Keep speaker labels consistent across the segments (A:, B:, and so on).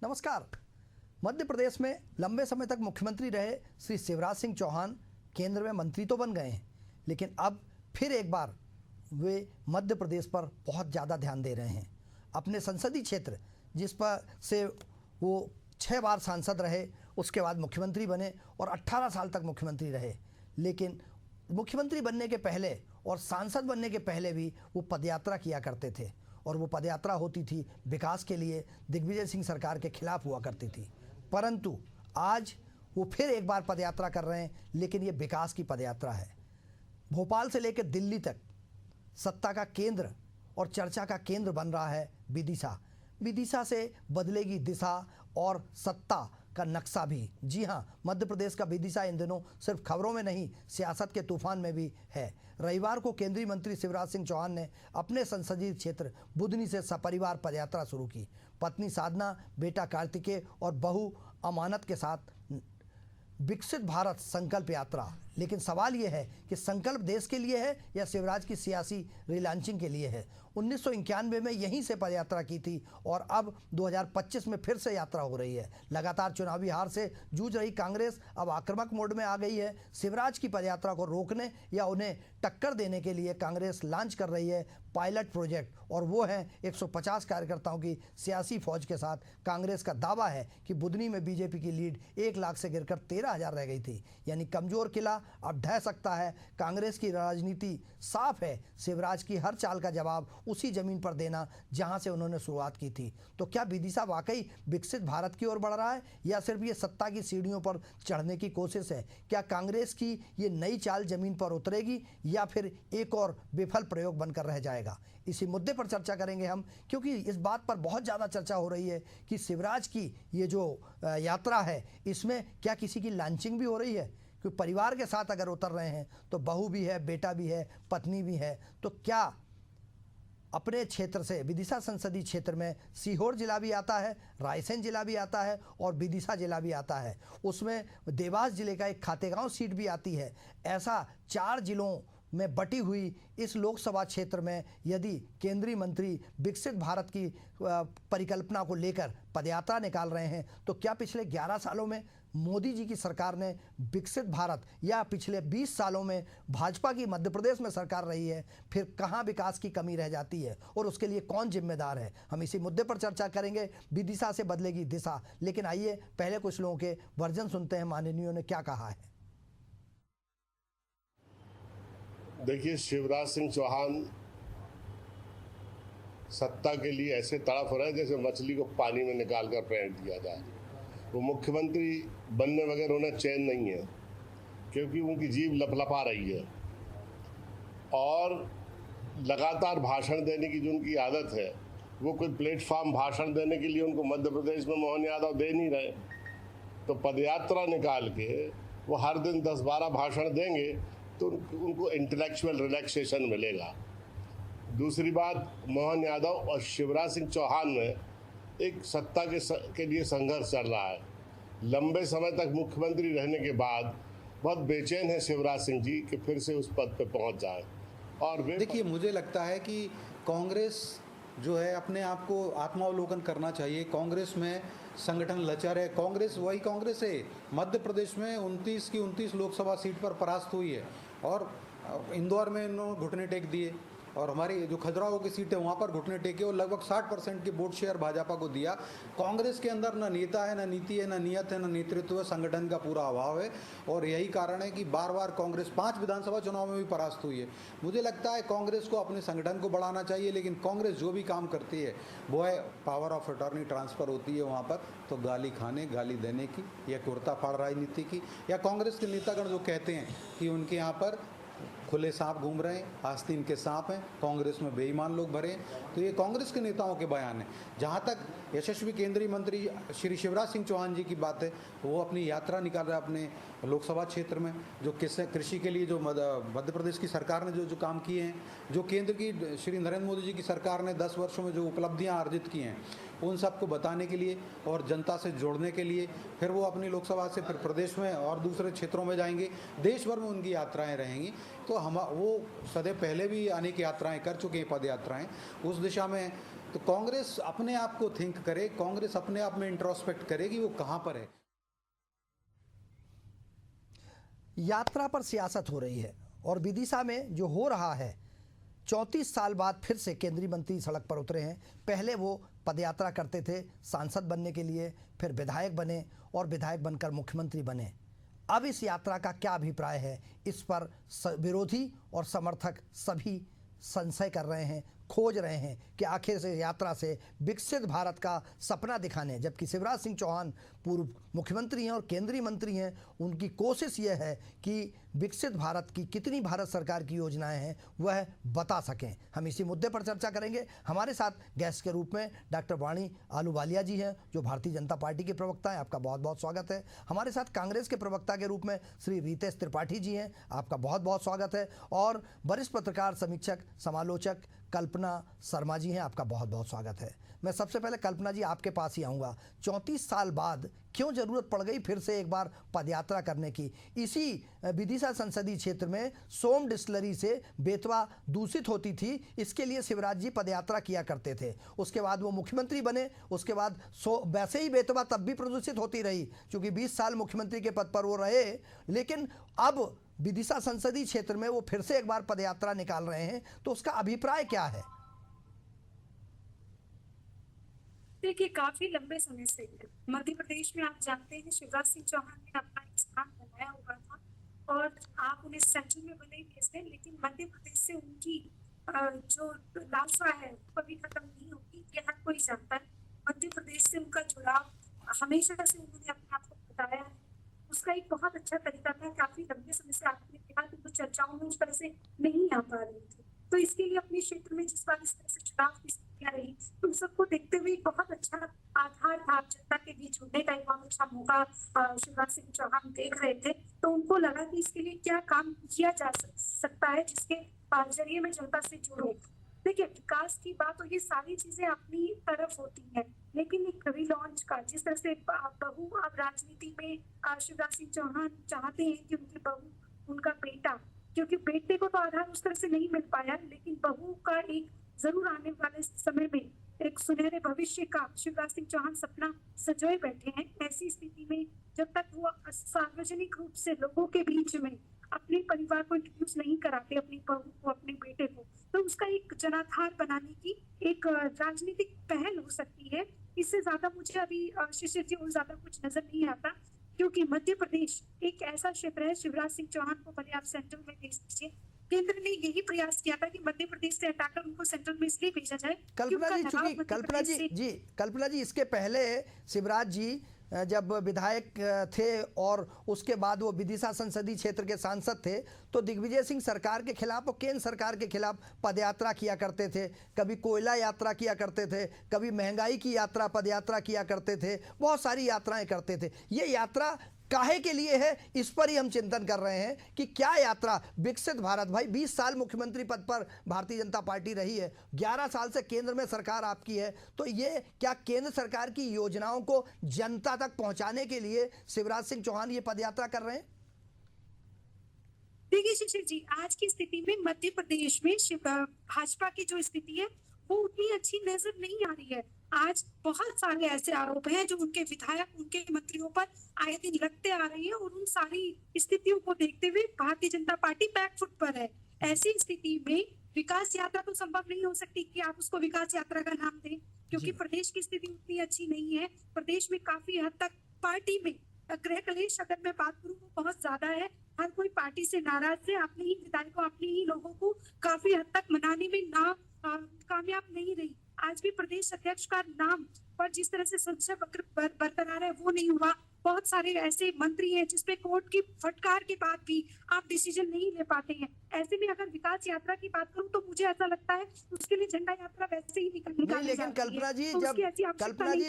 A: नमस्कार। मध्य प्रदेश में लंबे समय तक मुख्यमंत्री रहे श्री शिवराज सिंह चौहान केंद्र में मंत्री तो बन गए हैं, लेकिन अब फिर एक बार वे मध्य प्रदेश पर बहुत ज़्यादा ध्यान दे रहे हैं। अपने संसदीय क्षेत्र जिस पर से वो 6 बार सांसद रहे, उसके बाद मुख्यमंत्री बने और 18 साल तक मुख्यमंत्री रहे। लेकिन मुख्यमंत्री बनने के पहले और सांसद बनने के पहले भी वो पदयात्रा किया करते थे, और वो पदयात्रा होती थी विकास के लिए, दिग्विजय सिंह सरकार के खिलाफ हुआ करती थी। परंतु आज वो फिर एक बार पदयात्रा कर रहे हैं, लेकिन ये विकास की पदयात्रा है। भोपाल से लेकर दिल्ली तक सत्ता का केंद्र और चर्चा का केंद्र बन रहा है विदिशा। विदिशा से बदलेगी दिशा और सत्ता का नक्शा भी। जी हाँ, मध्य प्रदेश का विदिशा इन दिनों सिर्फ खबरों में नहीं, सियासत के तूफान में भी है। रविवार को केंद्रीय मंत्री शिवराज सिंह चौहान ने अपने संसदीय क्षेत्र बुधनी से सपरिवार पदयात्रा शुरू की। पत्नी साधना, बेटा कार्तिकेय और बहू अमानत के साथ विकसित भारत संकल्प यात्रा। लेकिन सवाल यह है कि संकल्प देश के लिए है या शिवराज की सियासी रिलॉन्चिंग के लिए है। 1991 में यहीं से पदयात्रा की थी और अब 2025 में फिर से यात्रा हो रही है। लगातार चुनावी हार से जूझ रही कांग्रेस अब आक्रामक मोड में आ गई है। शिवराज की पदयात्रा को रोकने या उन्हें टक्कर देने के लिए कांग्रेस लॉन्च कर रही है पायलट प्रोजेक्ट, और वो है 150 कार्यकर्ताओं की सियासी फौज के साथ। कांग्रेस का दावा है कि बुधनी में बीजेपी की लीड 1 लाख से गिरकर 13,000 रह गई थी, यानी कमजोर किला अब ढह सकता है। कांग्रेस की राजनीति साफ है, शिवराज की हर चाल का जवाब उसी जमीन पर देना जहां से उन्होंने शुरुआत की थी। तो क्या विदिशा वाकई विकसित भारत की ओर बढ़ रहा है या सिर्फ ये सत्ता की सीढ़ियों पर चढ़ने की कोशिश है? क्या कांग्रेस की ये नई चाल जमीन पर उतरेगी या फिर एक और विफल प्रयोग बनकर रह जाएगा? इसी मुद्दे पर चर्चा करेंगे हम, क्योंकि इस बात पर बहुत ज़्यादा चर्चा हो रही है कि शिवराज की ये जो यात्रा है, इसमें क्या किसी की लॉन्चिंग भी हो रही है? क्योंकि परिवार के साथ अगर उतर रहे हैं तो बहू भी है, बेटा भी है, पत्नी भी है। तो क्या अपने क्षेत्र से, विदिशा संसदीय क्षेत्र में सीहोर जिला भी आता है, रायसेन जिला भी आता है और विदिशा जिला भी आता है, उसमें देवास जिले का एक खातेगांव सीट भी आती है। ऐसा 4 जिलों में बटी हुई इस लोकसभा क्षेत्र में यदि केंद्रीय मंत्री विकसित भारत की परिकल्पना को लेकर पदयात्रा निकाल रहे हैं, तो क्या पिछले 11 सालों में मोदी जी की सरकार ने विकसित भारत, या पिछले 20 सालों में भाजपा की मध्य प्रदेश में सरकार रही है, फिर कहां विकास की कमी रह जाती है और उसके लिए कौन जिम्मेदार है? हम इसी मुद्दे पर चर्चा करेंगे। विदिशा से बदलेगी दिशा। लेकिन आइए पहले कुछ लोगों के वर्जन सुनते हैं, माननीयों ने क्या कहा है।
B: देखिए, शिवराज सिंह चौहान सत्ता के लिए ऐसे तड़प रहे हैं जैसे मछली को पानी में निकाल कर फेंक दिया जाए। वो मुख्यमंत्री बनने बगैर उन्हें चैन नहीं है, क्योंकि उनकी जीभ लपलपा रही है और लगातार भाषण देने की जो उनकी आदत है, वो कोई प्लेटफॉर्म भाषण देने के लिए उनको मध्य प्रदेश में मोहन यादव दे नहीं रहे। तो पदयात्रा निकाल के वो हर दिन 10-12 भाषण देंगे तो उनको इंटेलेक्चुअल रिलैक्सेशन मिलेगा। दूसरी बात, मोहन यादव और शिवराज सिंह चौहान में एक सत्ता के लिए संघर्ष चल रहा है। लंबे समय तक मुख्यमंत्री रहने के बाद बहुत बेचैन है शिवराज सिंह जी कि फिर से उस पद पे पहुंच जाए। और
C: देखिए, मुझे लगता है कि कांग्रेस जो है अपने आप को आत्मावलोकन करना चाहिए। कांग्रेस में संगठन लचर है। कांग्रेस वही कांग्रेस है। मध्य प्रदेश में 29 की 29 लोकसभा सीट पर परास्त हुई है और इंदौर में इन्होंने घुटने टेक दिए, और हमारी जो खजुराहो की सीटें वहाँ पर घुटने टेके और लगभग 60% के वोट शेयर भाजपा को दिया। कांग्रेस के अंदर न नेता है, न नीति है, न नियत है, न नेतृत्व है, संगठन का पूरा अभाव है, और यही कारण है कि बार बार कांग्रेस 5 विधानसभा चुनाव में भी परास्त हुई है। मुझे लगता है कांग्रेस को अपने संगठन को बढ़ाना चाहिए, लेकिन कांग्रेस जो भी काम करती है वो है पावर ऑफ अटॉर्नी ट्रांसफ़र होती है वहाँ पर, तो गाली खाने, गाली देने की, या कुर्ता फाड़ राजनीति की, या कांग्रेस के नेतागण जो कहते हैं कि उनके यहाँ पर खुले सांप घूम रहे हैं, आस्तीन के सांप हैं, कांग्रेस में बेईमान लोग भरे हैं। तो ये कांग्रेस के नेताओं के बयान है। जहाँ तक यशस्वी केंद्रीय मंत्री श्री शिवराज सिंह चौहान जी की बात है, वो अपनी यात्रा निकाल रहे हैं अपने लोकसभा क्षेत्र में, जो कृषि के लिए जो मध्य प्रदेश की सरकार ने जो काम किए हैं, जो केंद्र की श्री नरेंद्र मोदी जी की सरकार ने 10 वर्षों में जो उपलब्धियाँ अर्जित की हैं, उन सबको बताने के लिए और जनता से जोड़ने के लिए फिर वो अपनी लोकसभा से फिर प्रदेश में और दूसरे क्षेत्रों में जाएंगे। देश भर में उनकी यात्राएं रहेंगी। तो वो सदैव पहले भी अनेक यात्राएं कर चुके हैं, पद यात्राएं। उस दिशा में तो कांग्रेस अपने आप को थिंक करे, कांग्रेस अपने आप में इंट्रोस्पेक्ट करे कि वो कहां पर है।
A: यात्रा पर सियासत हो रही है और विदिशा में जो हो रहा है, 34 साल बाद फिर से केंद्रीय मंत्री सड़क पर उतरे हैं। पहले वो पदयात्रा करते थे सांसद बनने के लिए, फिर विधायक बने और विधायक बनकर मुख्यमंत्री बने। अब इस यात्रा का क्या अभिप्राय है, इस पर विरोधी और समर्थक सभी संशय कर रहे हैं, खोज रहे हैं कि आखिर से यात्रा से विकसित भारत का सपना दिखाने, जबकि शिवराज सिंह चौहान पूर्व मुख्यमंत्री हैं और केंद्रीय मंत्री हैं, उनकी कोशिश यह है कि विकसित भारत की कितनी भारत सरकार की योजनाएं हैं वह बता सकें। हम इसी मुद्दे पर चर्चा करेंगे। हमारे साथ गेस्ट के रूप में डॉक्टर वाणी आलूवालिया जी हैं, जो भारतीय जनता पार्टी के प्रवक्ता हैं, आपका बहुत बहुत स्वागत है। हमारे साथ कांग्रेस के प्रवक्ता के रूप में श्री रितेश त्रिपाठी जी हैं, आपका बहुत बहुत स्वागत है। और वरिष्ठ पत्रकार, समीक्षक, समालोचक कल्पना शर्मा जी हैं, आपका बहुत बहुत स्वागत है। मैं सबसे पहले कल्पना जी आपके पास ही आऊँगा। 34 साल बाद क्यों ज़रूरत पड़ गई फिर से एक बार पदयात्रा करने की? इसी विदिशा संसदीय क्षेत्र में सोम डिस्टिलरी से बेतवा दूषित होती थी, इसके लिए शिवराज जी पदयात्रा किया करते थे। उसके बाद वो मुख्यमंत्री बने, उसके बाद वैसे ही बेतवा तब भी प्रदूषित होती रही, क्योंकि 20 साल मुख्यमंत्री के पद पर वो रहे। लेकिन अब विदिशा संसदीय क्षेत्र में वो फिर से एक बार पदयात्रा निकाल रहे हैं, तो उसका अभिप्राय क्या है?
D: देखिए, काफी लंबे समय से मध्य प्रदेश में आप जानते हैं शिवराज सिंह चौहान ने अपना एक स्थान बनाया हुआ था और आप उन्हें सेंट्रल में भले ही भेज दें, लेकिन मध्य प्रदेश से उनकी जो लालसा है वो कभी खत्म नहीं होगी, ये हर कोई जानता है। मध्य प्रदेश से उनका जुड़ाव हमेशा से उन्होंने अपने आप को बताया है। उसका एक बहुत अच्छा तरीका था, काफी लंबे समय से आपने कहा कि वो चर्चाओं में उस तरह से नहीं आ पा रही थी, तो इसके लिए अपने क्षेत्र में जिस बार इस तरह से चुनाव की स्थितियां रही, उन सबको देखते हुए बहुत अच्छा आधार था, जनता के बीच जुड़ने का एक बहुत अच्छा मौका शिवराज सिंह चौहान देख रहे थे। तो उनको लगा कि इसके लिए क्या काम किया जा सकता है जिसके जरिए में जनता से जुड़ो। देखिए, विकास की बात और ये सारी चीजें अपनी तरफ होती हैं, लेकिन एक रिलॉन्च का जिस तरह से बहू अब राजनीति में शिवराज सिंह चौहान चाहते हैं कि उनकी बहू, उनका बेटा, क्योंकि बेटे को तो आधार उस तरह से नहीं मिल पाया, लेकिन बहू का एक जरूर आने वाले समय में एक सुनहरे भविष्य का शिवराज सिंह चौहान सपना सजोए बैठे हैं। ऐसी स्थिति में जब तक वो सार्वजनिक रूप से लोगों के बीच में अपने परिवार को इंट्रोड्यूस नहीं कराते, अपनी बहू को, अपने बेटे को, तो उसका एक जनाधार बनाने की एक राजनीतिक पहल हो सकती है। इससे ज्यादा मुझे अभी शिशिर जी और ज्यादा कुछ नजर नहीं आता, क्योंकि मध्य प्रदेश एक ऐसा क्षेत्र है, शिवराज सिंह चौहान को भले आप सेंट्रल में भेज दीजिए, केंद्र ने यही प्रयास किया था कि मध्य प्रदेश से हटाकर उनको सेंट्रल में इसलिए भेजा जाए।
A: कल्पना जी इसके पहले शिवराज जी जब विधायक थे और उसके बाद वो विदिशा संसदीय क्षेत्र के सांसद थे, तो दिग्विजय सिंह सरकार के खिलाफ और केंद्र सरकार के खिलाफ पदयात्रा किया करते थे। कभी कोयला यात्रा किया करते थे, कभी महंगाई की यात्रा पदयात्रा किया करते थे, बहुत सारी यात्राएं करते थे। ये यात्रा काहे के लिए है, इस पर ही हम चिंतन कर रहे हैं कि क्या यात्रा विकसित भारत, भाई 20 साल मुख्यमंत्री पद पर भारतीय जनता पार्टी रही है, 11 साल से केंद्र में सरकार आपकी है, तो ये क्या केंद्र सरकार की योजनाओं को जनता तक पहुंचाने के लिए शिवराज सिंह चौहान ये पदयात्रा कर रहे हैं?
D: देखिए शिशिर जी, आज की स्थिति में मध्य प्रदेश में भाजपा की जो स्थिति है वो उतनी अच्छी नजर नहीं आ रही है। आज बहुत सारे ऐसे आरोप हैं जो उनके विधायक, उनके मंत्रियों पर आए दिन लगते आ रहे हैं, और उन सारी स्थितियों को देखते हुए भारतीय जनता पार्टी बैकफुट पर है। ऐसी स्थिति में विकास यात्रा तो संभव नहीं हो सकती कि आप उसको विकास यात्रा का नाम दें, क्योंकि प्रदेश की स्थिति उतनी अच्छी नहीं है। प्रदेश में काफी हद तक पार्टी में गृह कलेश, अगर मैं बात करूं, वो बहुत ज्यादा है। हर कोई पार्टी से नाराज है, अपने ही विधायकों, अपने ही लोगों को काफी हद तक मनाने में कामयाब नहीं रही। आज भी प्रदेश अध्यक्ष का नाम पर जिस तरह से संशय बरकरार है वो नहीं हुआ। बहुत सारे ऐसे मंत्री हैं जिसपे कोर्ट की फटकार के बाद भी आप डिसीजन नहीं ले पाते हैं। ऐसे में अगर विकास यात्रा की बात करूं तो मुझे ऐसा लगता है उसके लिए झंडा यात्रा वैसे ही निकलनी
A: नहीं, लेकिन कल्पना जी, जब कल्पना जी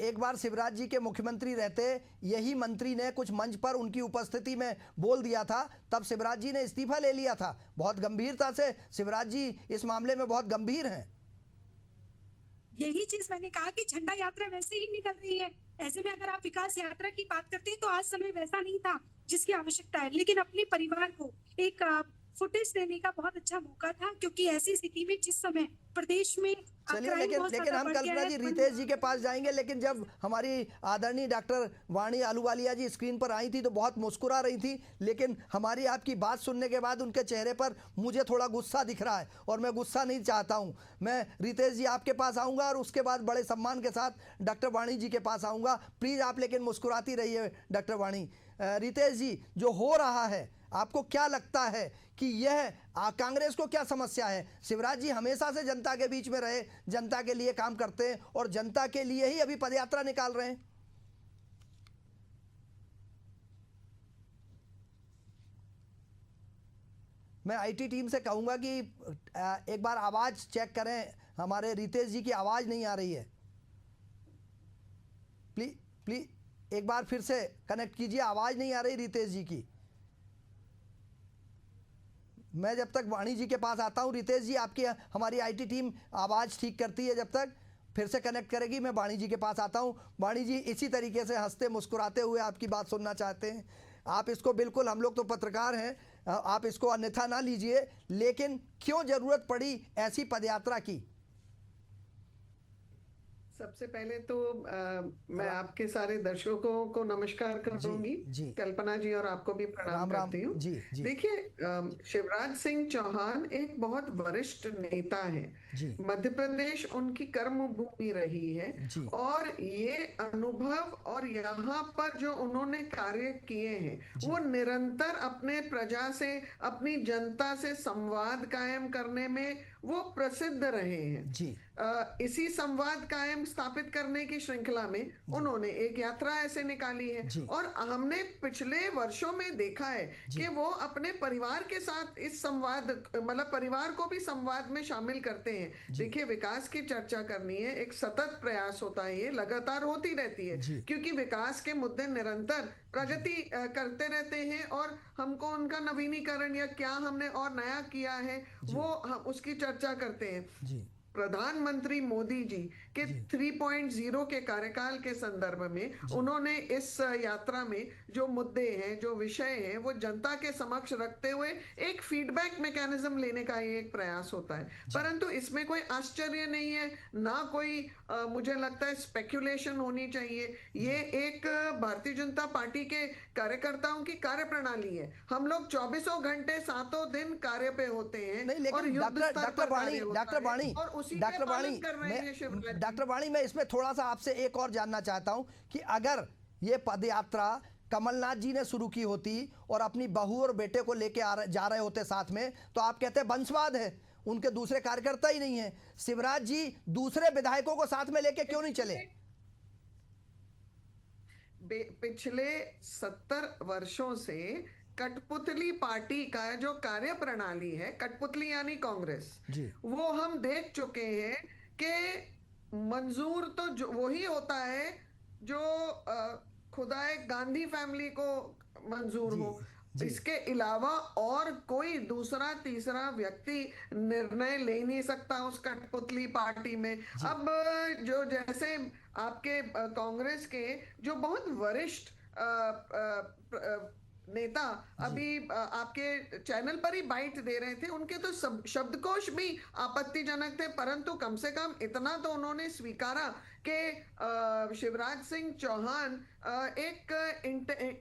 A: एक बार शिवराज जी के मुख्यमंत्री रहते यही मंत्री ने कुछ मंच पर उनकी उपस्थिति में बोल दिया था, तब शिवराज जी ने इस्तीफा ले लिया था। बहुत गंभीरता से शिवराज जी इस मामले में बहुत गंभीर हैं।
D: यही चीज मैंने कहा कि झंडा यात्रा वैसे ही निकल रही है। ऐसे में अगर आप विकास यात्रा की बात करते हैं तो आज समय वैसा नहीं था जिसकी आवश्यकता है, लेकिन अपने परिवार को एक फुटेज देने का बहुत अच्छा मौका था, क्योंकि ऐसी स्थिति में जिस समय प्रदेश में
A: चलिए,
D: crime
A: लेकिन
D: बहुत
A: लेकिन
D: ज्यादा
A: हम
D: बढ़ गया
A: कल्पना
D: है।
A: जी रितेश जी के पास जाएंगे, लेकिन जब हमारी आदरणीय डॉक्टर वाणी आलूवालिया जी स्क्रीन पर आई थी तो बहुत मुस्कुरा रही थी, लेकिन हमारी आपकी बात सुनने के बाद उनके चेहरे पर मुझे थोड़ा गुस्सा दिख रहा है, और मैं गुस्सा नहीं चाहता हूं। मैं रितेश जी आपके पास आऊंगा और उसके बाद बड़े सम्मान के साथ डॉक्टर वाणी जी के पास आऊंगा। प्लीज़ आप लेकिन मुस्कुराती रहिए डॉक्टर वाणी। रितेश जी, जो हो रहा है आपको क्या लगता है कि यह कांग्रेस को क्या समस्या है? शिवराज जी हमेशा से जनता के बीच में रहे, जनता के लिए काम करते हैं और जनता के लिए ही अभी पदयात्रा निकाल रहे हैं। मैं आईटी टीम से कहूंगा कि एक बार आवाज चेक करें, हमारे रितेश जी की आवाज नहीं आ रही है। प्लीज प्लीज एक बार फिर से कनेक्ट कीजिए, आवाज नहीं आ रही रितेश जी की। मैं जब तक वाणी जी के पास आता हूं, रितेश जी आपकी हमारी आईटी टीम आवाज़ ठीक करती है, जब तक फिर से कनेक्ट करेगी। मैं वाणी जी के पास आता हूं। वाणी जी इसी तरीके से हंसते मुस्कुराते हुए आपकी बात सुनना चाहते हैं। आप इसको बिल्कुल, हम लोग तो पत्रकार हैं, आप इसको अन्यथा ना लीजिए, लेकिन क्यों ज़रूरत पड़ी ऐसी पदयात्रा की?
E: सबसे पहले तो मैं आपके सारे दर्शकों को नमस्कार करूंगी।
A: जी।
E: कल्पना जी और आपको भी प्रणाम
A: राम राम।
E: करती हूँ।
A: जी जी
E: देखिए, शिवराज सिंह चौहान एक बहुत वरिष्ठ नेता है।
A: जी
E: मध्य प्रदेश उनकी कर्म भूमि रही है
A: जी
E: और ये अनुभव और यहाँ पर जो उन्होंने कार्य किए हैं वो निरंतर अपने प्रजा से, अपनी जनता से संवाद कायम करने में वो प्रसिद्ध रहे हैं।
A: जी
E: इसी संवाद कायम स्थापित करने की श्रृंखला में उन्होंने एक यात्रा ऐसे निकाली है
A: जी।
E: और हमने पिछले वर्षों में देखा है कि वो अपने परिवार के साथ इस संवाद, मतलब परिवार को भी संवाद में शामिल करते हैं। देखिए, विकास की चर्चा करनी है, एक सतत प्रयास होता है, ये लगातार होती रहती है, क्योंकि विकास के मुद्दे निरंतर प्रगति करते रहते हैं और हमको उनका नवीनीकरण या क्या हमने और नया किया है वो हम उसकी चर्चा करते हैं।
A: जी
E: प्रधानमंत्री मोदी जी के 3.0 के कार्यकाल के संदर्भ में उन्होंने इस यात्रा में जो मुद्दे हैं, जो विषय हैं, वो जनता के समक्ष रखते हुए एक फीडबैक मैकेनिज्म लेने का ये एक प्रयास होता है। परंतु इसमें कोई आश्चर्य नहीं है, ना कोई मुझे लगता है स्पेक्युलेशन होनी चाहिए। ये एक भारतीय जनता पार्टी के कार्यकर्ताओं की कार्यप्रणाली है। हम लोग 24 घंटे 7 दिन कार्य पे होते हैं।
A: नहीं, लेकिन
E: और युद्ध स्तर पर कार्य होता है और उसी के पालन कर रहे हैं शिवराज जी।
A: डॉक्टर वाणी, मैं इसमें थोड़ा सा आपसे एक और जानना चाहता हूं कि अगर ये पदयात्रा कमलनाथ जी ने शुरू की होती और अपनी बहू और बेटे को लेके जा रहे होते साथ में, तो आप कहते वंशवाद है, उनके दूसरे कार्यकर्ता ही नहीं है। शिवराज जी दूसरे विधायकों को साथ में लेके क्यों नहीं चले?
E: पिछले 70 वर्षों से कठपुतली पार्टी का जो कार्य प्रणाली है, कठपुतली यानी कांग्रेस, वो हम देख चुके हैं कि मंजूर तो जो वही होता है जो खुदाए गांधी फैमिली को मंजूर हो। इसके अलावा और कोई दूसरा तीसरा व्यक्ति निर्णय ले नहीं सकता उस कठपुतली पार्टी में। अब जो जैसे आपके कांग्रेस के जो बहुत वरिष्ठ नेता अभी आपके चैनल पर ही बाइट दे रहे थे, उनके तो शब्दकोश भी आपत्तिजनक थे, परंतु कम से कम इतना तो उन्होंने स्वीकारा कि शिवराज सिंह चौहान एक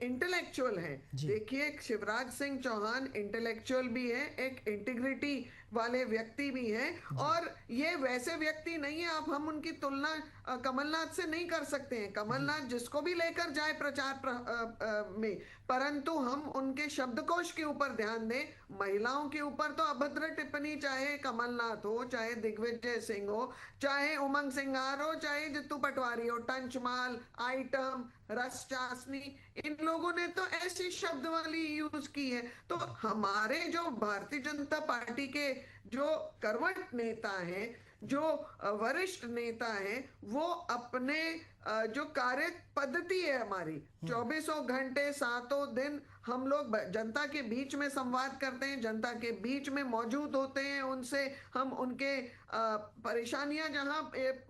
E: इंटेलेक्चुअल है। देखिए, शिवराज सिंह चौहान इंटेलेक्चुअल भी है, एक इंटीग्रिटी वाले व्यक्ति भी हैं और ये वैसे व्यक्ति नहीं है, आप हम उनकी तुलना कमलनाथ से नहीं कर सकते हैं। कमलनाथ जिसको भी लेकर जाए प्रचार में, परंतु हम उनके शब्दकोश के ऊपर ध्यान दें। महिलाओं के ऊपर तो अभद्र टिप्पणी चाहे कमलनाथ हो, चाहे दिग्विजय सिंह हो, चाहे उमंग सिंगार हो, चाहे जितू पटवारी हो, टंचमाल, आइटम, रस चासनी, इन लोगों ने तो ऐसी शब्दवाली यूज की है। तो हमारे जो भारतीय जनता पार्टी के जो कर्मठ नेता हैं, जो वरिष्ठ नेता हैं, वो अपने जो कार्य पद्धति है हमारी, 24 घंटे 7 दिन हम लोग जनता के बीच में संवाद करते हैं, जनता के बीच में मौजूद होते हैं, उनसे हम उनके परेशानियां जहां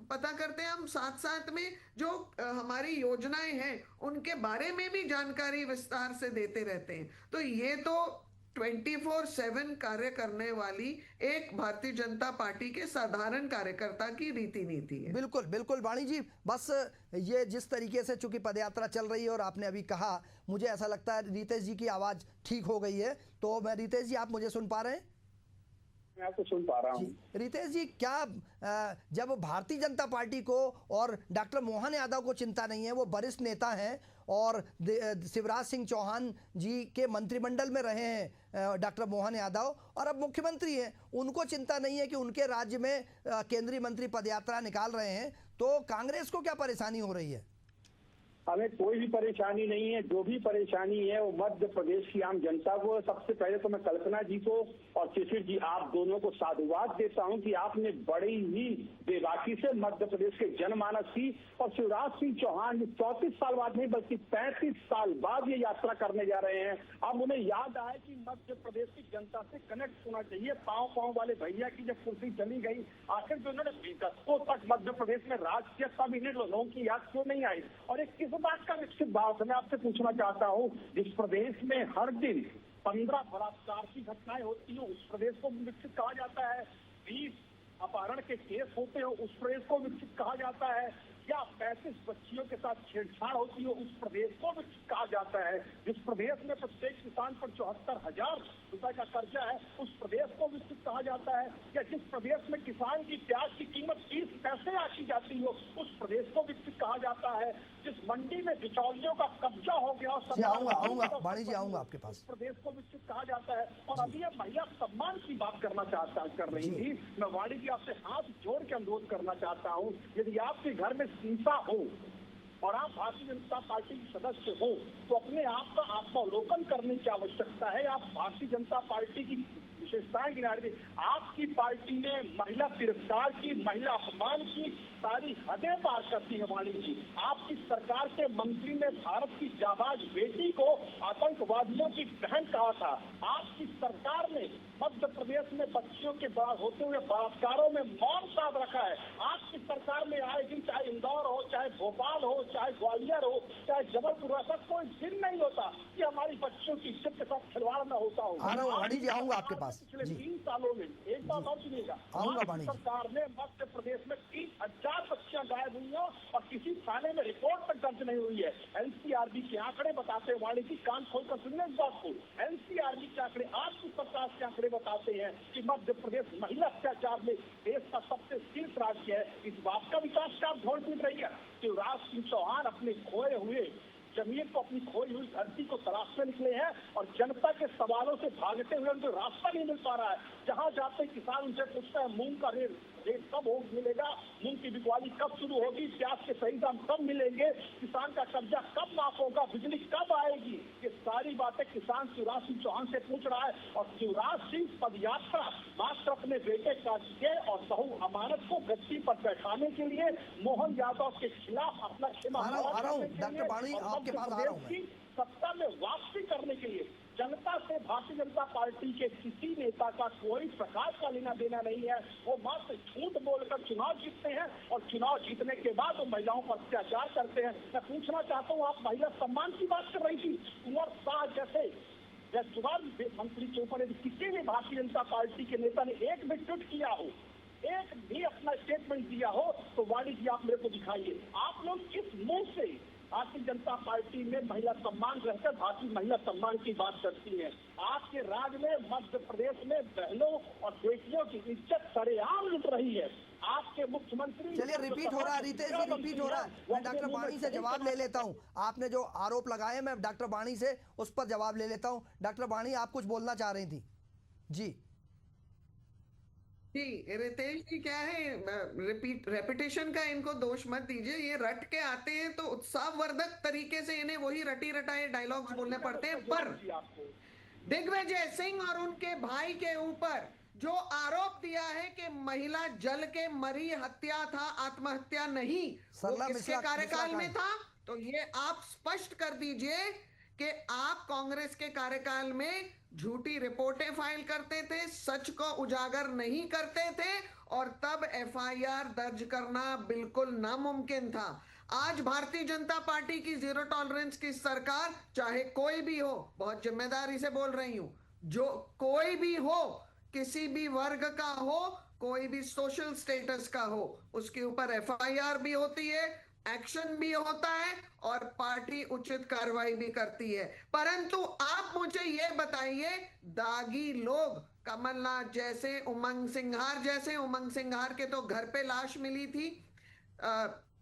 E: पता करते हैं, हम साथ साथ में जो हमारी योजनाएं हैं उनके बारे में भी जानकारी विस्तार से देते रहते हैं। तो ये तो 24/7 कार्य करने वाली एक भारतीय जनता पार्टी के साधारण कार्यकर्ता की रीति नीति है।
A: बिल्कुल बिल्कुल वाणी जी, बस ये जिस तरीके से चूंकि पदयात्रा चल रही है और आपने अभी कहा, मुझे ऐसा लगता है रितेश जी की आवाज़ ठीक हो गई है। तो मैं रितेश जी, आप मुझे सुन पा रहे हैं?
F: मैं आपको सुन पा रहा हूँ।
A: रितेश जी, क्या जब भारतीय जनता पार्टी को और डॉक्टर मोहन यादव को चिंता नहीं है, वो वरिष्ठ नेता हैं और शिवराज सिंह चौहान जी के मंत्रिमंडल में रहे हैं डॉक्टर मोहन यादव, और अब मुख्यमंत्री हैं, उनको चिंता नहीं है कि उनके राज्य में केंद्रीय मंत्री पदयात्रा निकाल रहे हैं, तो कांग्रेस को क्या परेशानी हो रही है?
F: हमें कोई भी परेशानी नहीं है। जो भी परेशानी है वो मध्य प्रदेश की आम जनता को। सबसे पहले तो मैं कल्पना जी को और शिशिर जी, आप दोनों को साधुवाद देता हूं कि आपने बड़ी ही बेबाकी से मध्य प्रदेश के जनमानस की, और शिवराज सिंह चौहान 34 साल बाद नहीं बल्कि 35 साल बाद ये यात्रा करने जा रहे हैं। अब उन्हें याद आए कि मध्य प्रदेश की जनता से कनेक्ट होना चाहिए। पांव पांव वाले भैया की जब कुर्सी चली गई, आखिर जो उन्होंने विगतों तक मध्य प्रदेश में राज किया, तब इन्हें लोगों की याद क्यों नहीं आई? और एक किस बात का विकसित बात मैं आपसे पूछना चाहता हूँ, जिस प्रदेश में हर दिन 15 बलात्कार की घटनाएं होती है, उस प्रदेश को विकसित कहा जाता है। 20 अपहरण के केस होते हैं, उस प्रदेश को विकसित कहा जाता है। या 35 बच्चियों के साथ छेड़छाड़ होती है, उस प्रदेश को विकसित कहा जाता है। जिस प्रदेश में प्रत्येक किसान पर 74,000 रुपए का कर्जा है, उस प्रदेश को विकसित कहा जाता है। या जिस प्रदेश में किसान की प्याज की कीमत 30 पैसे आकी जाती हो, उस प्रदेश को विकसित कहा जाता है। जिस मंडी में बिचौलियों का कब्जा हो गया,
A: आऊंगा वाणी जी, आऊंगा आपके पास।
F: प्रदेश को विकसित कहा जाता है। और अभी अब महिला सम्मान की बात कर रही थी, मैं वाणी जी आपसे हाथ जोड़ के अनुरोध करना चाहता हूँ, यदि आपके घर में सीसा हो और आप भारतीय जनता पार्टी के सदस्य हो, तो अपने आप का आत्मावलोकन करने की आवश्यकता है। आप भारतीय जनता पार्टी की विशेषताएं गिना रही, आपकी पार्टी ने महिला तिरस्कार की, महिला अपमान की सारी हदें पार करती है। वाणी जी, आपकी सरकार के मंत्री ने भारत की जाबाज बेटी को आतंकवादियों की बहन कहा था। आपकी सरकार ने मध्य प्रदेश में बच्चियों के होते हुए बलात्कारों में मौन साध रखा है। आपकी सरकार में आए दिन, चाहे इंदौर हो, चाहे भोपाल हो, चाहे ग्वालियर हो, चाहे जबलपुर, ऐसा कोई दिन नहीं होता कि हमारी बच्चियों की इज्जत के साथ खिलवाड़ न होता हो।
A: आऊंगा आपके पास।
F: पिछले 3 सालों में एक बात और सुनिएगा, सरकार ने मध्य प्रदेश में 30,000 बच्चियां गायब हुई हैं और किसी थाने में रिपोर्ट तक दर्ज नहीं हुई है। एनसीआरबी के आंकड़े बताते हैं, वाणी की कान खोलकर सुनिए इस बात को, एनसीआरबी के आंकड़े, आपकी सरकार के आंकड़े बताते हैं कि मध्य प्रदेश महिला अत्याचार में देश का सबसे शीर्ष राज्य है। इस बात का विकास का ढोल पीट रही है। शिवराज सिंह चौहान अपने खोए हुए जमीन को, अपनी खोई हुई धरती को तलाशने निकले हैं और जनता के सवालों से भागते हुए उनको रास्ता नहीं मिल पा रहा है। जहां जाते किसान उनसे पूछता है मूंग का रेट कब मिलेगा, मूंग की बिकवाली कब शुरू होगी, प्याज के सही दाम कब मिलेंगे, किसान का कर्जा कब माफ होगा, बिजली कब आएगी, ये सारी बातें किसान शिवराज सिंह चौहान से पूछ रहा है। और शिवराज सिंह पदयात्रा मात्र अपने बेटे कार्तिकेय और बहू अमानत को गद्दी पर बैठाने के लिए, मोहन यादव के खिलाफ अपना क्षमा सत्ता में वापसी करने के लिए, जनता से भारतीय जनता पार्टी के किसी नेता का कोई प्रकार का लेना देना नहीं है। वो मात्र झूठ बोलकर चुनाव जीतते हैं और चुनाव जीतने के बाद वो महिलाओं पर अत्याचार करते हैं। मैं पूछना चाहता हूँ, आप महिला सम्मान की बात कर रही थी, कुंवर शाह जैसे मंत्री के ऊपर यदि किसी भी भारतीय जनता पार्टी के नेता ने एक भी ट्वीट किया हो, एक भी अपना स्टेटमेंट दिया हो, तो वाणी जी आप मेरे को दिखाइए। आप लोग किस मुंह से भारतीय जनता पार्टी में महिला सम्मान रहकर भारतीय महिला सम्मान की बात करती है? आपके राज्य में मध्य प्रदेश में बहनों और बेटियों की इज्जत सरेआम लुट रही है। आपके मुख्यमंत्री,
A: चलिए रिपीट हो रहा है रितेश जी, रिपीट हो रहा है। मैं डॉक्टर वाणी से जवाब ले लेता हूँ। आपने जो आरोप लगाए, मैं डॉक्टर वाणी से उस पर जवाब ले लेता हूँ। डॉक्टर वाणी, आप कुछ बोलना चाह रही थी? जी
E: रितेश जी, क्या है, रेपिटेशन का इनको दोष मत दीजिए। ये रट के आते हैं तो उत्साहवर्धक तरीके से इन्हें वही रटी रटाए डायलॉग्स बोलने पड़ते हैं। पर दिग्विजय सिंह और उनके भाई के ऊपर जो आरोप दिया है कि महिला जल के मरी, हत्या था, आत्महत्या नहीं, वो किसके कार्यकाल में था, तो ये आप स्पष्ट कर दीजिए कि आप कांग्रेस के कार्यकाल में झूठी रिपोर्टें फाइल करते थे, सच को उजागर नहीं करते थे और तब एफआईआर दर्ज करना बिल्कुल नामुमकिन था। आज भारतीय जनता पार्टी की जीरो टॉलरेंस की सरकार, चाहे कोई भी हो, बहुत जिम्मेदारी से बोल रही हूं, जो कोई भी हो, किसी भी वर्ग का हो, कोई भी सोशल स्टेटस का हो, उसके ऊपर एफआईआर भी होती है, एक्शन भी होता है और पार्टी उचित कार्रवाई भी करती है। परंतु आप मुझे ये बताइए, दागी लोग, कमलनाथ जैसे, उमंग सिंघार के तो घर पे लाश मिली थी।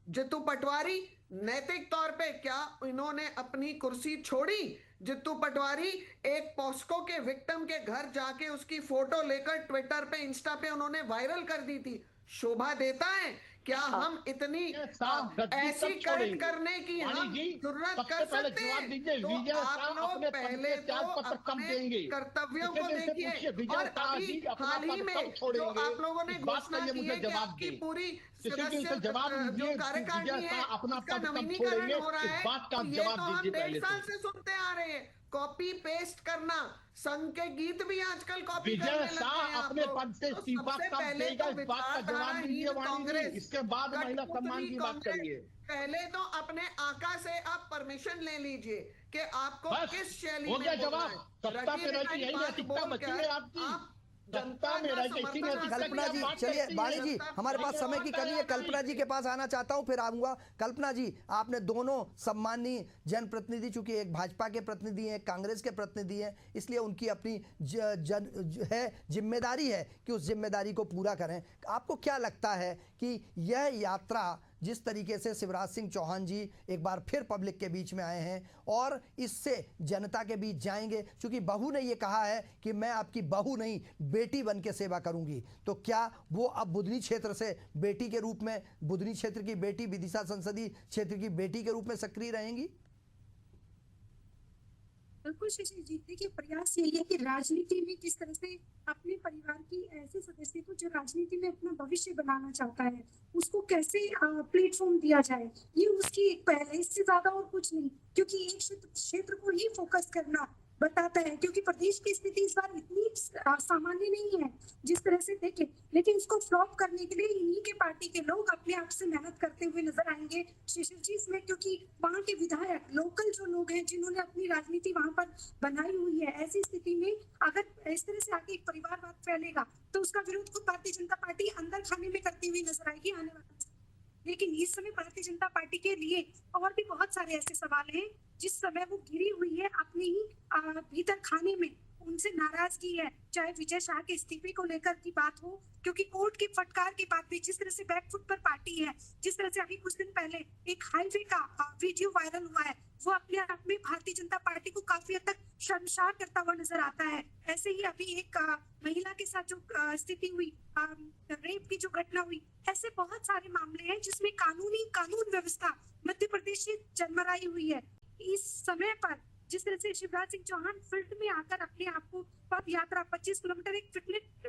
E: जितू पटवारी, नैतिक तौर पे क्या इन्होंने अपनी कुर्सी छोड़ी? जितू पटवारी एक पॉस्को के विक्टिम के घर जाके उसकी फोटो लेकर ट्विटर पे, इंस्टा पे उन्होंने वायरल कर दी थी। शोभा देता है क्या हम इतनी ऐसी करंट करने की हम जरूरत कर सकते हैं? तो आप लोग पहले तो अपने कर्तव्यों को देखिए। और अभी हाल ही में जो आप लोगों ने घोषणा की है कि आपकी पूरी जो कार्यकारिणी है उसका नवीनीकरण हो रहा है, तो ये तो हम 1.5 साल से सुनते आ रहे हैं। कॉपी पेस्ट करना, संघ के गीत भी आजकल कॉपी करने लगे हैं आप
G: अपने
E: लोग।
G: पद से
E: तो
G: इस्तीफा
E: सबसे
G: कब
E: पहले
G: देगा,
E: तो
G: इस बात का जवाब दीजिए
E: विचारधाराहीन
G: वाणी जी,
E: कांग्रेस,
G: इसके बाद महिला सम्मान की बात
E: कठपुतली
G: करिए।
E: पहले तो अपने आका से आप परमिशन ले लीजिए कि आपको
G: बस,
E: किस शैली
G: हो
E: में
G: गया
E: बोलना
G: जवाब।
E: है।
G: सत्ता पे रह के यही
E: बात
G: नैतिकता बची है
E: बोलकर
G: आपकी।
E: आप
G: सत्ता में रह के इसी नैतिकता की
A: कल्पना
G: आप
A: जी,
G: बात
A: चलिए
G: करती
A: वाणी
G: हैं।
A: जी, हमारे पास समय की कमी है, कल्पना जी के पास आना चाहता हूं, फिर आऊंगा। कल्पना जी, आपने दोनों सम्मानीय जनप्रतिनिधि, चूंकि एक भाजपा के प्रतिनिधि हैं, एक कांग्रेस के प्रतिनिधि हैं, इसलिए उनकी अपनी जिम्मेदारी है कि उस जिम्मेदारी को पूरा करें। आपको क्या लगता है कि यह यात्रा जिस तरीके से शिवराज सिंह चौहान जी एक बार फिर पब्लिक के बीच में आए हैं और इससे जनता के बीच जाएंगे, क्योंकि बहू ने ये कहा है कि मैं आपकी बहू नहीं बेटी बन के सेवा करूंगी, तो क्या वो अब बुधनी क्षेत्र से बेटी के रूप में, बुधनी क्षेत्र की बेटी, विदिशा संसदीय क्षेत्र की बेटी के रूप में सक्रिय रहेंगी?
D: बिल्कुल शशि जी, देखिए प्रयास यही है कि राजनीति में किस तरह से अपने परिवार की ऐसे सदस्य को जो राजनीति में अपना भविष्य बनाना चाहता है उसको कैसे प्लेटफॉर्म दिया जाए, ये उसकी एक पहल है, इससे ज्यादा और कुछ नहीं। क्योंकि एक क्षेत्र को ही फोकस करना बताता है, क्योंकि प्रदेश की स्थिति इस बार इतनी सामान्य नहीं है जिस तरह से देखे, लेकिन इसको फ्लॉप करने के लिए इन्हीं के पार्टी के लोग अपने आप से मेहनत करते हुए नजर आएंगे शिशिर जी इसमें। क्योंकि वहाँ के विधायक, लोकल जो लोग हैं जिन्होंने अपनी राजनीति वहां पर बनाई हुई है, ऐसी स्थिति में अगर इस तरह से आगे एक परिवारवाद फैलेगा तो उसका विरोध खुद भारतीय जनता पार्टी अंदर खाने में करती हुई नजर आएगी आने वाले। लेकिन इस समय भारतीय जनता पार्टी के लिए और भी बहुत सारे ऐसे सवाल हैं जिस समय वो घिरी हुई है अपने ही भीतर खाने में, उनसे नाराजगी है, चाहे विजय शाह के इस्तीफे को लेकर की बात हो, क्योंकि कोर्ट की फटकार के बाद भी जिस तरह से बैकफुट पर पार्टी है, जिस तरह से अभी कुछ दिन पहले एक हाईवे का वीडियो वायरल हुआ है, वो अपने आप में भारतीय जनता पार्टी को काफी हद तक शर्मसार करता हुआ नजर आता है। ऐसे ही अभी एक महिला के साथ जो स्थिति हुई, रेप की जो घटना हुई, ऐसे बहुत सारे मामले हैं जिसमें कानून व्यवस्था मध्य प्रदेश से जन्मराई हुई है। इस समय पर जिस तरह से शिवराज सिंह चौहान फील्ड में आकर अपने आप को पद यात्रा 25 किलोमीटर एक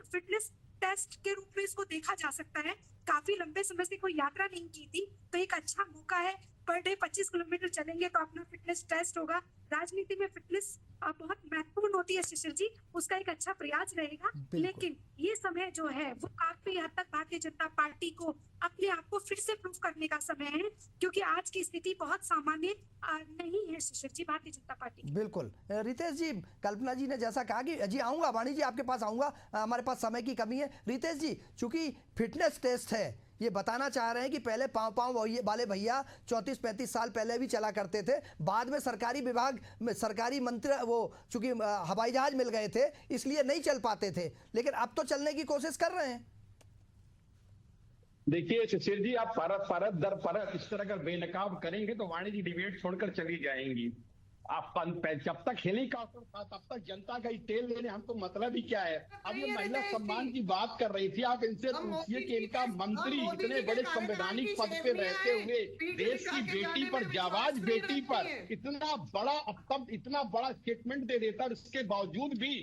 D: फिटनेस टेस्ट के रूप में इसको देखा जा सकता है। काफी लंबे समय से कोई यात्रा नहीं की थी, तो एक अच्छा मौका है। पर डे 25 किलोमीटर चलेंगे तो अपना फिटनेस टेस्ट होगा। राजनीति में फिटनेस बहुत महत्वपूर्ण होती है शिशिर जी, उसका एक अच्छा प्रयास रहेगा। लेकिन ये समय जो है वो काफी हद तक भारतीय जनता पार्टी को अपने आप को फिर से प्रूव करने का समय है, क्योंकि आज की स्थिति बहुत सामान्य नहीं है शिशिर जी भारतीय जनता पार्टी।
A: बिल्कुल रितेश जी, कल्पना जी ने जैसा कहा कि जी आऊंगा, वाणी जी आपके पास आऊंगा, हमारे पास समय की कमी है। रितेश जी, चूंकि फिटनेस टेस्ट है, ये बताना चाह रहे हैं कि पहले पाँव वाले भैया 34-35 साल पहले भी चला करते थे, बाद में सरकारी विभाग में सरकारी मंत्री वो चूंकि हवाई जहाज मिल गए थे इसलिए नहीं चल पाते थे, लेकिन अब तो चलने की कोशिश कर रहे हैं।
G: देखिए शिशिर जी, आप परत दर परत इस तरह अगर बेनकाब करेंगे तो वाणी जी डिबेट छोड़कर चली जाएंगी। आप जब तक हेलीकॉप्टर था तब तक जनता का तेल लेने हमको मतलब ही क्या है। अब ये महिला सम्मान की बात कर रही थी, आप इनसे पूछिए कि इनका मंत्री इतने बड़े संवैधानिक पद पे रहते हुए देश की बेटी पर, जाबाज बेटी पर इतना बड़ा स्टेटमेंट दे देता, इसके बावजूद भी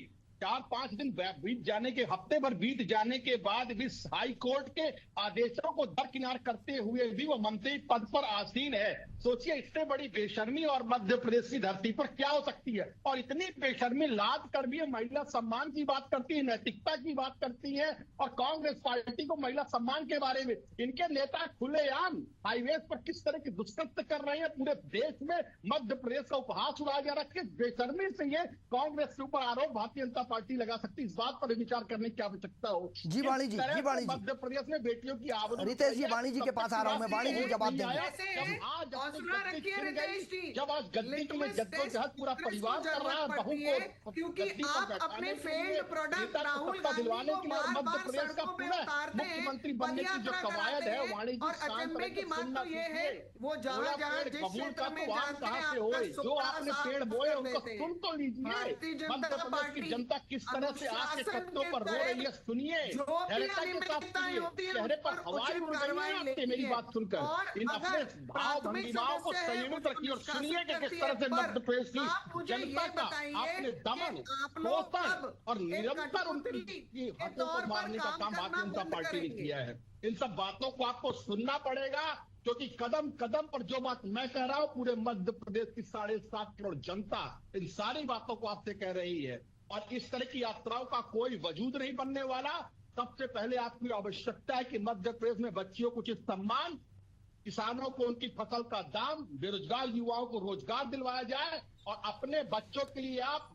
G: 4-5 दिन बीत जाने के, हफ्ते भर बीत जाने के बाद भी हाई कोर्ट के आदेशों को दरकिनार करते हुए भी वो मंत्री पद पर आसीन है। सोचिए इससे बड़ी बेशर्मी और मध्य प्रदेश की धरती पर क्या हो सकती है। और इतनी बेशर्मी लाद कर भी महिला सम्मान की बात करती है, नैतिकता की बात करती है, और कांग्रेस पार्टी को महिला सम्मान के बारे में इनके नेता खुलेआम हाईवे पर किस तरह की दुष्कृत्य कर रहे हैं, पूरे देश में मध्य प्रदेश का उपहास उड़ाया जा रहा है। किस बेशर्मी से ये कांग्रेस के ऊपर आरोप भारतीय जनता पार्टी लगा सकती है, इस बात पर विचार करने की आवश्यकता हो।
A: जी वाणी जी, जी वाणी जी,
G: मध्य प्रदेश में बेटियों की आबरू,
A: रितेश जी वाणी जी के पास आ रहा हूं मैं। वाणी जी जवाब देंगे।
G: जब आज गद्दी के लिए जद्दोजहद पूरा परिवार कर रहा है, बहू को
E: क्योंकि आप अपने फेल्ड प्रोडक्ट राहुल
G: दिलवाने के लिए,
E: बार
G: मध्य
E: बार
G: प्रदेश का
E: सड़कों पे
G: पूरा
E: उतारते हैं,
G: मुख्यमंत्री बनने की जो कवायद है, वाणी जी
E: और अचंभे की बात तो ये है वो जहाँ जहाँ जिस क्षेत्र में जाते हैं आपका
G: जो आपने पेड़ बोए उनको सुन तो लीजिए।
E: भारतीय जनता
G: मध्य प्रदेश
E: पार्टी
G: की जनता किस तरह से आपके कत्तों पर रो रही है, सुनिए।
E: जो भी अनियमितताएं होती हैं
G: चेहरे पर
E: उन पर
G: हवाई
E: उचित
G: उड़ रही
E: कार्रवाई
G: है आपके,
E: लेती
G: मेरी
E: है।
G: बात सुनकर
E: और
G: इन अपने
E: अगर
G: भाव
E: प्राथमिक
G: भंगिमाओं को
E: सदस्य है,
G: संयमित रखिए और
E: उसको
G: सुनिए कि किस
E: शासित
G: तरह से
E: करती है।
G: मध्य प्रदेश की
E: आप मुझे ये
G: जनता का
E: बताइए
G: आपने
E: कि
G: दमन,
E: आप लोग
G: शोषण
E: कब
G: और
E: एक
G: निरंतर
E: कठपुतली
G: उनकी
E: के
G: हकों
E: तौर
G: को
E: पर
G: मारने का काम
E: काम
G: भारतीय जनता
E: करना
G: पार्टी ने
E: बंद
G: किया है। इन सब बातों को आपको सुनना पड़ेगा, क्योंकि कदम कदम पर जो बात मैं कह रहा हूं, पूरे मध्य प्रदेश की 7.5 करोड़ जनता इन सारी बातों को आपसे कह रही है। और इस तरह की यात्राओं का कोई वजूद नहीं बनने वाला। सबसे पहले आपकी आवश्यकता है कि मध्य प्रदेश में बच्चियों को उचित सम्मान, किसानों को उनकी फसल का दाम, बेरोजगार युवाओं को रोजगार दिलवाया जाए, और अपने बच्चों के लिए आप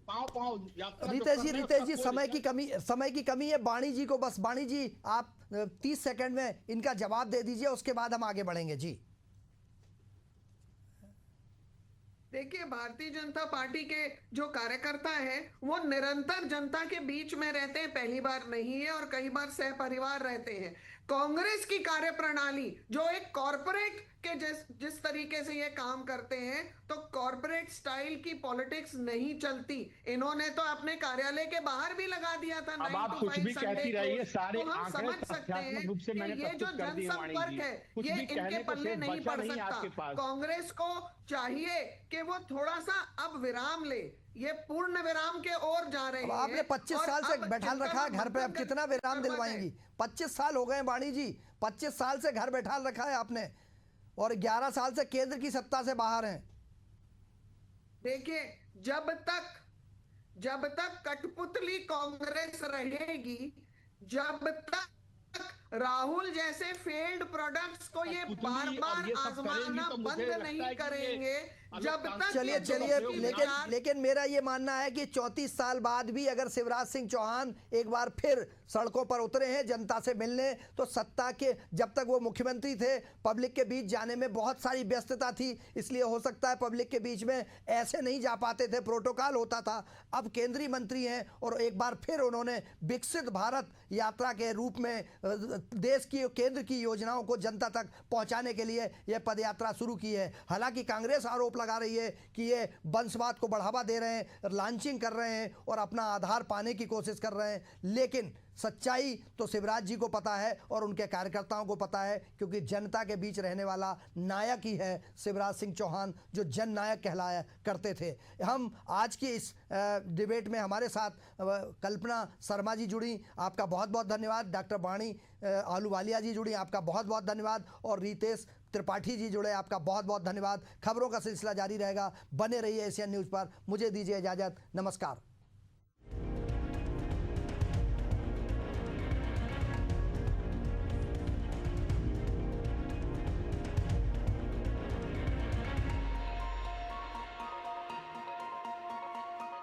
G: पांव यात्रा।
A: रितेश जी समय की कमी है। वाणी जी को बस, वाणी जी आप 30 सेकंड में इनका जवाब दे दीजिए, उसके बाद हम आगे बढ़ेंगे। जी
E: देखिए, भारतीय जनता पार्टी के जो कार्यकर्ता हैं वो निरंतर जनता के बीच में रहते हैं, पहली बार नहीं है, और कई बार सह परिवार रहते हैं। कांग्रेस की कार्यप्रणाली जो एक कॉरपोरेट के जिस तरीके से ये काम करते हैं, तो कॉरपोरेट स्टाइल की पॉलिटिक्स नहीं चलती। इन्होंने तो अपने कार्यालय के बाहर भी लगा दिया था।
G: अब आप कुछ भी कहती रहिए, सारे
E: तो हम समझ सकते हैं
G: रूप से मैंने
E: कि ये जो
G: प्रस्तुत कर दिए वाणी
E: जनसंपर्क
G: जी।
E: है
G: कुछ
E: ये
G: भी
E: इनके
G: कहने को
E: पल्ले
G: सिर्फ
E: नहीं
G: बचा
E: पड़
G: नहीं
E: सकता।
G: आपके पास।
E: कांग्रेस को चाहिए कि वो थोड़ा सा अब विराम ले, ये पूर्ण विराम के ओर जा रहे हैं।
A: आपने 25 साल से बैठाल रखा है घर पे, अब कितना विराम दिलवाएंगी? 25 साल हो गए वाणी जी, 25 साल से घर बैठाल रखा है आपने, और 11 साल से केंद्र की सत्ता से बाहर हैं।
E: देखिए, जब तक कठपुतली कांग्रेस रहेगी, जब तक राहुल जैसे फेल्ड प्रोडक्ट्स को ये बार बार आजमाना बंद नहीं करेंगे, जब तक
A: चलिए लेकिन मेरा ये मानना है कि 34 साल बाद भी अगर शिवराज सिंह चौहान एक बार फिर सड़कों पर उतरे हैं जनता से मिलने, तो सत्ता के जब तक वो मुख्यमंत्री थे पब्लिक के बीच जाने में बहुत सारी व्यस्तता थी, इसलिए हो सकता है पब्लिक के बीच में ऐसे नहीं जा पाते थे, प्रोटोकॉल होता था। अब केंद्रीय मंत्री हैं और एक बार फिर उन्होंने विकसित भारत यात्रा के रूप में देश की केंद्र की योजनाओं को जनता तक पहुंचाने के लिए यह पदयात्रा शुरू की है। हालांकि कांग्रेस आरोप लगा रही है कि ये वंशवाद को बढ़ावा दे रहे हैं, लॉन्चिंग कर रहे हैं और अपना आधार पाने की कोशिश कर रहे हैं, लेकिन सच्चाई तो शिवराज जी को पता है और उनके कार्यकर्ताओं को पता है, क्योंकि जनता के बीच रहने वाला नायक ही है शिवराज सिंह चौहान, जो जन नायक कहलाया करते थे। हम आज की इस डिबेट में हमारे साथ कल्पना शर्मा जी जुड़ी, आपका बहुत बहुत धन्यवाद। डॉक्टर वाणी आहलूवालिया जी जुड़ी, आपका बहुत बहुत धन्यवाद। और रितेश त्रिपाठी जी जुड़े, आपका बहुत बहुत धन्यवाद। खबरों का सिलसिला जारी रहेगा, बने रहिए एशियन न्यूज़ पर। मुझे दीजिए इजाज़त, नमस्कार।